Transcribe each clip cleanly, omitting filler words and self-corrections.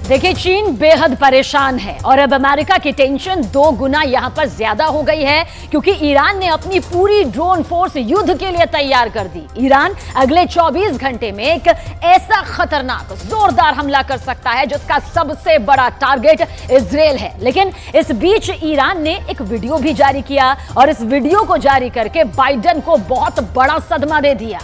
देखिए, चीन बेहद परेशान है और अब अमेरिका की टेंशन 2 गुना यहां पर ज्यादा हो गई है क्योंकि ईरान ने अपनी पूरी ड्रोन फोर्स युद्ध के लिए तैयार कर दी। ईरान अगले 24 घंटे में एक ऐसा खतरनाक जोरदार हमला कर सकता है जिसका सबसे बड़ा टारगेट इजराइल है। लेकिन इस बीच ईरान ने एक वीडियो भी जारी किया और इस वीडियो को जारी करके बाइडेन को बहुत बड़ा सदमा दे दिया।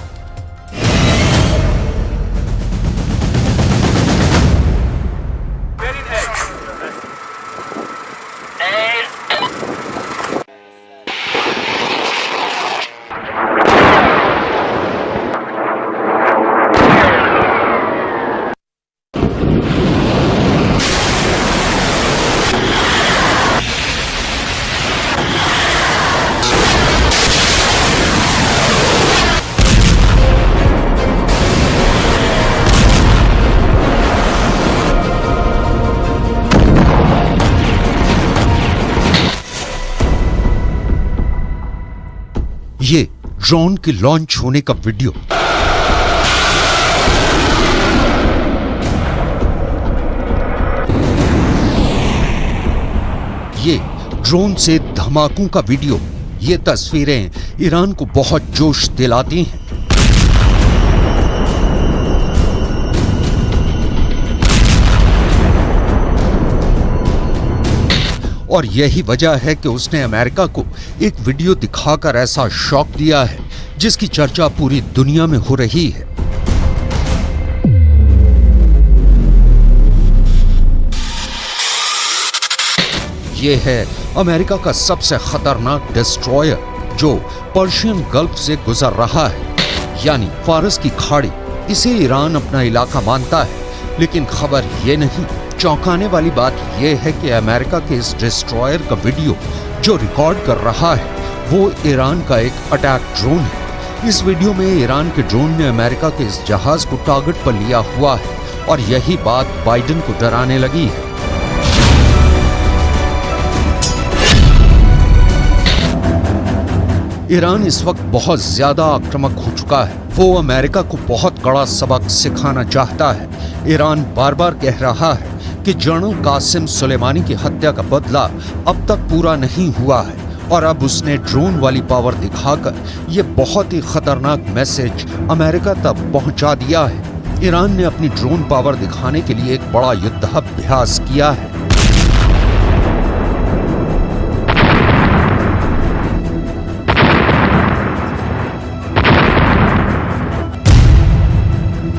ये ड्रोन के लॉन्च होने का वीडियो। ये ड्रोन से धमाकों का वीडियो। ये तस्वीरें ईरान को बहुत जोश दिलाती हैं। और यही वजह है कि उसने अमेरिका को एक वीडियो दिखाकर ऐसा शॉक दिया है जिसकी चर्चा पूरी दुनिया में हो रही है। यह है अमेरिका का सबसे खतरनाक डिस्ट्रॉयर जो पर्शियन गल्फ से गुजर रहा है, यानी फारस की खाड़ी। इसे ईरान अपना इलाका मानता है, लेकिन खबर यह नहीं, चौंकाने वाली बात यह है कि अमेरिका के इस डिस्ट्रॉयर का वीडियो जो रिकॉर्ड कर रहा है वो ईरान का एक अटैक ड्रोन है। इस वीडियो में ईरान के ड्रोन ने अमेरिका के इस जहाज को टारगेट पर लिया हुआ है और यही बात बाइडेन को डराने लगी है। ईरान इस वक्त बहुत ज्यादा आक्रामक हो चुका है। वो अमेरिका को बहुत कड़ा सबक सिखाना चाहता है। ईरान बार बार कह रहा है कि जनरल कासिम सुलेमानी की हत्या का बदला अब तक पूरा नहीं हुआ है और अब उसने ड्रोन वाली पावर दिखाकर ये बहुत ही खतरनाक मैसेज अमेरिका तक पहुंचा दिया है। ईरान ने अपनी ड्रोन पावर दिखाने के लिए एक बड़ा युद्धाभ्यास किया है।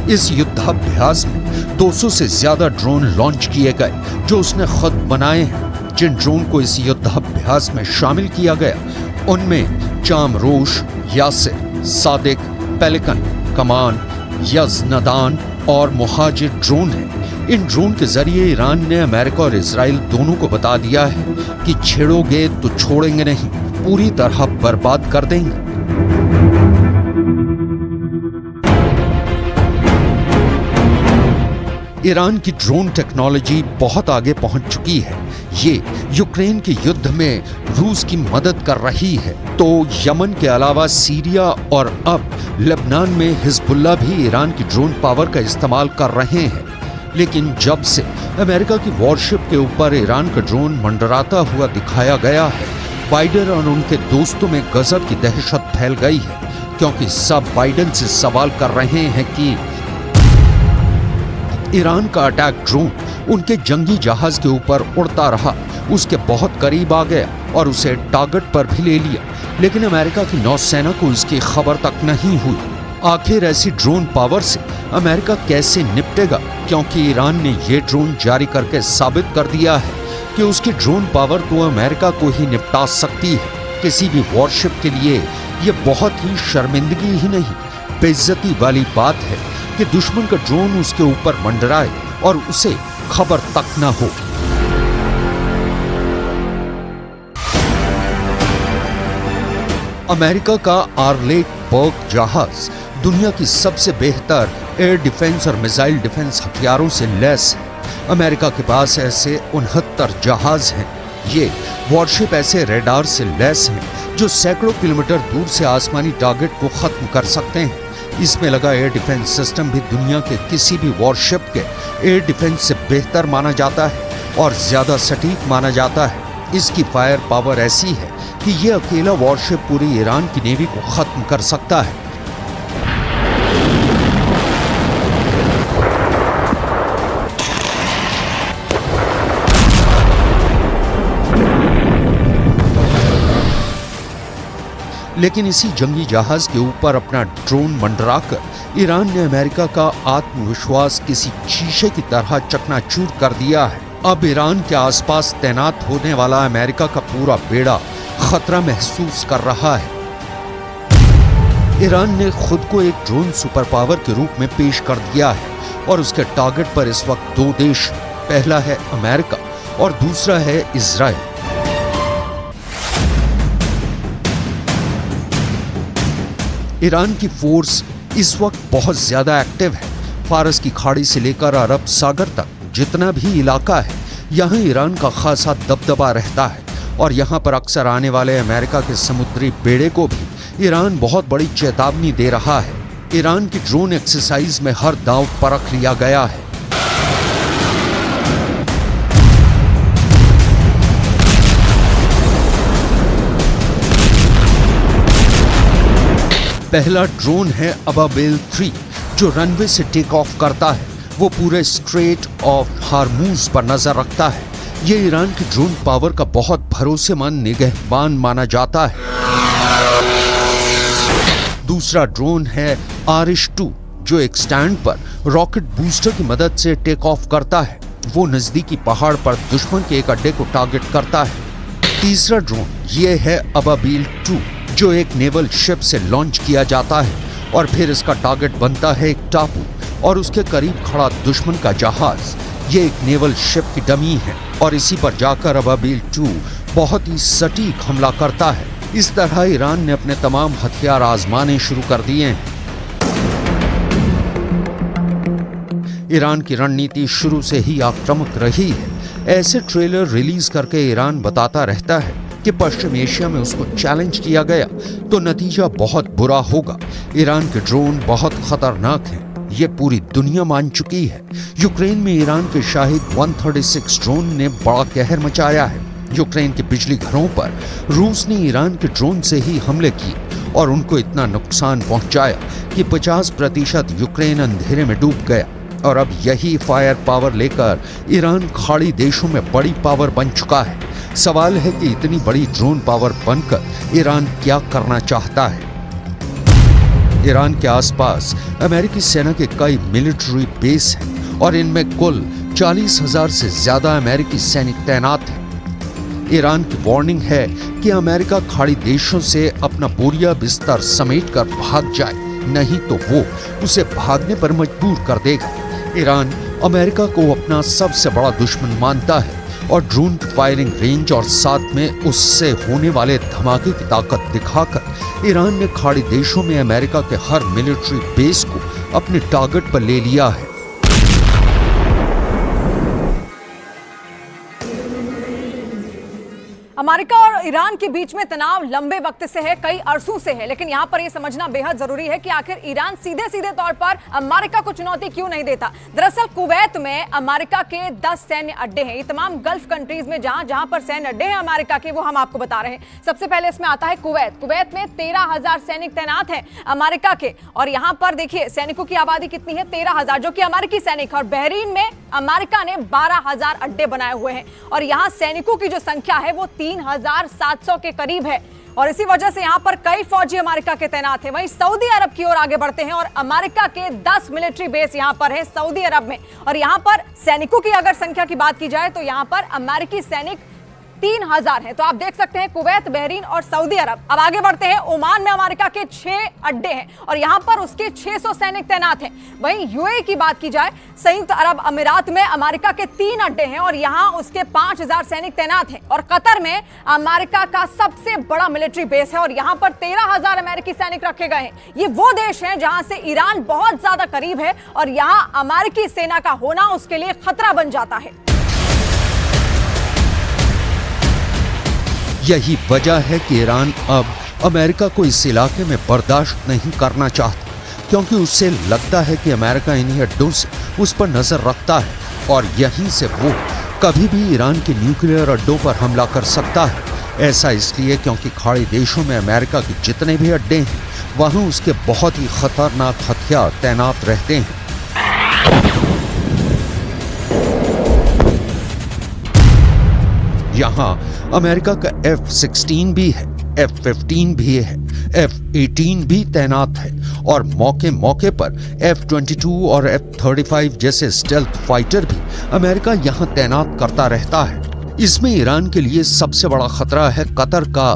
इस युद्धाभ्यास में 200 से ज्यादा ड्रोन लॉन्च किए गए जो उसने खुद बनाए हैं। जिन ड्रोन को इस युद्धाभ्यास में शामिल किया गया उनमें चामरोश, यासिर, सादिक, पेलिकन, कमान, यज़नदान और मुहाजिर ड्रोन हैं। इन ड्रोन के जरिए ईरान ने अमेरिका और इजराइल दोनों को बता दिया है कि छेड़ोगे तो छोड़ेंगे नहीं, पूरी तरह बर्बाद कर देंगे। ईरान की ड्रोन टेक्नोलॉजी बहुत आगे पहुंच चुकी है। ये यूक्रेन के युद्ध में रूस की मदद कर रही है, तो यमन के अलावा सीरिया और अब लेबनान में हिजबुल्लाह भी ईरान की ड्रोन पावर का इस्तेमाल कर रहे हैं। लेकिन जब से अमेरिका की वॉरशिप के ऊपर ईरान का ड्रोन मंडराता हुआ दिखाया गया है, बाइडेन और उनके दोस्तों में गजब की दहशत फैल गई है, क्योंकि सब बाइडेन से सवाल कर रहे हैं कि ईरान का अटैक ड्रोन उनके जंगी जहाज के ऊपर उड़ता रहा, उसके बहुत करीब आ गया और उसे टारगेट पर भी ले लिया, लेकिन अमेरिका की नौसेना को इसकी खबर तक नहीं हुई। आखिर ऐसी ड्रोन पावर से अमेरिका कैसे निपटेगा, क्योंकि ईरान ने ये ड्रोन जारी करके साबित कर दिया है कि उसकी ड्रोन पावर तो अमेरिका को ही निपटा सकती है। किसी भी वॉरशिप के लिए ये बहुत ही शर्मिंदगी ही नहीं, बेइज्जती वाली बात है कि दुश्मन का ड्रोन उसके ऊपर मंडराए और उसे खबर तक न हो। अमेरिका का आर्लेट बर्ग जहाज दुनिया की सबसे बेहतर एयर डिफेंस और मिसाइल डिफेंस हथियारों से लैस है। अमेरिका के पास ऐसे 69 जहाज हैं। ये वॉरशिप ऐसे रेडार से लैस हैं जो सैकड़ों किलोमीटर दूर से आसमानी टारगेट को खत्म कर सकते हैं। इसमें लगा एयर डिफेंस सिस्टम भी दुनिया के किसी भी वॉरशिप के एयर डिफेंस से बेहतर माना जाता है और ज्यादा सटीक माना जाता है। इसकी फायर पावर ऐसी है कि ये अकेला वॉरशिप पूरी ईरान की नेवी को खत्म कर सकता है। लेकिन इसी जंगी जहाज के ऊपर अपना ड्रोन मंडराकर ईरान ने अमेरिका का आत्मविश्वास किसी शीशे की तरह चकनाचूर कर दिया है। अब ईरान के आसपास तैनात होने वाला अमेरिका का पूरा बेड़ा खतरा महसूस कर रहा है। ईरान ने खुद को एक ड्रोन सुपर पावर के रूप में पेश कर दिया है और उसके टारगेट पर इस वक्त दो देश, पहला है अमेरिका और दूसरा है इजराइल। ईरान की फोर्स इस वक्त बहुत ज्यादा एक्टिव है। फारस की खाड़ी से लेकर अरब सागर तक जितना भी इलाका है, यहाँ ईरान का खासा दबदबा रहता है और यहाँ पर अक्सर आने वाले अमेरिका के समुद्री बेड़े को भी ईरान बहुत बड़ी चेतावनी दे रहा है। ईरान की ड्रोन एक्सरसाइज में हर दांव परख लिया गया है। पहला ड्रोन है अबाबिल 3 जो रनवे से टेक ऑफ करता है। वो पूरे स्ट्रेट ऑफ हार्मूज पर नजर रखता है। ये ईरान की ड्रोन पावर का बहुत भरोसेमंद निगहबान माना जाता है। दूसरा ड्रोन है आरिश 2 जो एक स्टैंड पर रॉकेट बूस्टर की मदद से टेक ऑफ करता है। वो नजदीकी पहाड़ पर दुश्मन के एक अड्डे को टारगेट करता है। तीसरा ड्रोन ये है अबाबिल 2 जो एक नेवल शिप से लॉन्च किया जाता है और फिर इसका टारगेट बनता है एक टापू और उसके करीब खड़ा दुश्मन का जहाज। ये एक नेवल शिप की डमी है और इसी पर जाकर अबाबिल 2 बहुत ही सटीक हमला करता है। इस तरह ईरान ने अपने तमाम हथियार आजमाने शुरू कर दिए हैं। ईरान की रणनीति शुरू से ही आक्रामक रही है। ऐसे ट्रेलर रिलीज करके ईरान बताता रहता है कि पश्चिम एशिया में उसको चैलेंज किया गया तो नतीजा बहुत बुरा होगा। ईरान के ड्रोन बहुत खतरनाक हैं, ये पूरी दुनिया मान चुकी है। यूक्रेन में ईरान के शाहिद 136 ड्रोन ने बड़ा कहर मचाया है। यूक्रेन के बिजली घरों पर रूस ने ईरान के ड्रोन से ही हमले किए और उनको इतना नुकसान पहुंचाया कि 50% यूक्रेन अंधेरे में डूब गया। और अब यही फायर पावर लेकर ईरान खाड़ी देशों में बड़ी पावर बन चुका है। सवाल है कि इतनी बड़ी ड्रोन पावर बनकर ईरान क्या करना चाहता है। ईरान के आसपास अमेरिकी सेना के कई मिलिट्री बेस हैं और इनमें कुल 40,000 से ज्यादा अमेरिकी सैनिक तैनात हैं। ईरान की वार्निंग है कि अमेरिका खाड़ी देशों से अपना बोरिया बिस्तर समेटकर भाग जाए, नहीं तो वो उसे भागने पर मजबूर कर देगा। ईरान अमेरिका को अपना सबसे बड़ा दुश्मन मानता है और ड्रोन की फायरिंग रेंज और साथ में उससे होने वाले धमाके की ताकत दिखाकर ईरान ने खाड़ी देशों में अमेरिका के हर मिलिट्री बेस को अपने टारगेट पर ले लिया है। अमेरिका और ईरान के बीच में तनाव लंबे वक्त से है, कई अरसों से है, लेकिन यहाँ पर यह समझना बेहद जरूरी है कि आखिर ईरान सीधे सीधे तौर पर अमेरिका को चुनौती क्यों नहीं देता। दरअसल कुवैत में अमेरिका के 10 सैन्य अड्डे हैं। ये तमाम गल्फ कंट्रीज में जहां पर सैन्य अड्डे हैं अमेरिका के, वो हम आपको बता रहे हैं। सबसे पहले इसमें आता है कुवैत। कुवैत में 13,000 सैनिक तैनात हैं अमेरिका के, और यहाँ पर देखिए सैनिकों की आबादी कितनी है, 13,000 जो कि अमेरिकी सैनिक। और बहरीन में अमेरिका ने 12,000 अड्डे बनाए हुए हैं और यहाँ सैनिकों की जो संख्या है वो 3,700 के करीब है और इसी वजह से यहां पर कई फौजी अमेरिका के तैनात हैं। वहीं सऊदी अरब की ओर आगे बढ़ते हैं और अमेरिका के 10 मिलिट्री बेस यहां पर है सऊदी अरब में, और यहां पर सैनिकों की अगर संख्या की बात की जाए तो यहां पर अमेरिकी सैनिक 3,000 हैं। तो आप देख सकते हैं कुवैत, बहरीन और सऊदी अरब। अब आगे बढ़ते हैं, ओमान में अमेरिका के 6 अड्डे हैं और यहां पर उसके 600 सैनिक तैनात हैं। वहीं यूएई की बात की जाए, संयुक्त अरब अमीरात में अमेरिका के 3 अड्डे हैं और यहां उसके 5,000 सैनिक तैनात हैं। और कतर में अमेरिका का सबसे बड़ा मिलिट्री बेस है और यहां पर 13,000 अमेरिकी सैनिक रखे गए हैं। ये वो देश हैं जहां से ईरान बहुत ज्यादा करीब है और यहां अमेरिकी सेना का होना उसके लिए खतरा बन जाता है। यही वजह है कि ईरान अब अमेरिका को इस इलाके में बर्दाश्त नहीं करना चाहता। क्योंकि उससे लगता है कि अमेरिका इन्हीं अड्डों से उस पर नजर रखता है और यहीं से वो कभी भी ईरान के न्यूक्लियर अड्डों पर हमला कर सकता है। ऐसा इसलिए क्योंकि खाड़ी देशों में अमेरिका के जितने भी अड्डे हैं वहां उसके बहुत ही खतरनाक हथियार तैनात रहते हैं। यहाँ अमेरिका का F-16 भी है, F-15 भी है, F-18 भी तैनात है और मौके मौके पर F-22 और F-35 जैसे स्टेल्थ फाइटर भी अमेरिका यहाँ तैनात करता रहता है। इसमें ईरान के लिए सबसे बड़ा खतरा है कतर का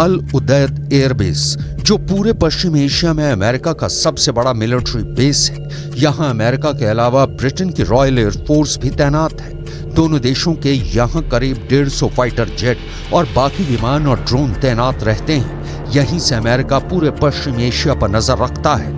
अल उदैद एयरबेस, जो पूरे पश्चिम एशिया में अमेरिका का सबसे बड़ा मिलिट्री बेस है। यहाँ अमेरिका के अलावा ब्रिटेन की रॉयल एयरफोर्स भी तैनात है। दोनों देशों के यहाँ करीब 150 फाइटर जेट और बाकी विमान और ड्रोन तैनात रहते हैं। यहीं से अमेरिका पूरे पश्चिम एशिया पर नजर रखता है।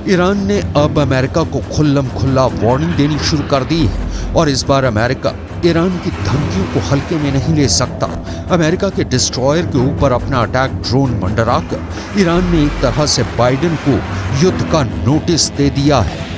ईरान ने अब अमेरिका को खुल्लम खुल्ला वार्निंग देनी शुरू कर दी है और इस बार अमेरिका ईरान की धमकियों को हल्के में नहीं ले सकता। अमेरिका के डिस्ट्रॉयर के ऊपर अपना अटैक ड्रोन मंडराकर ईरान ने एक तरह से बाइडेन को युद्ध का नोटिस दे दिया है।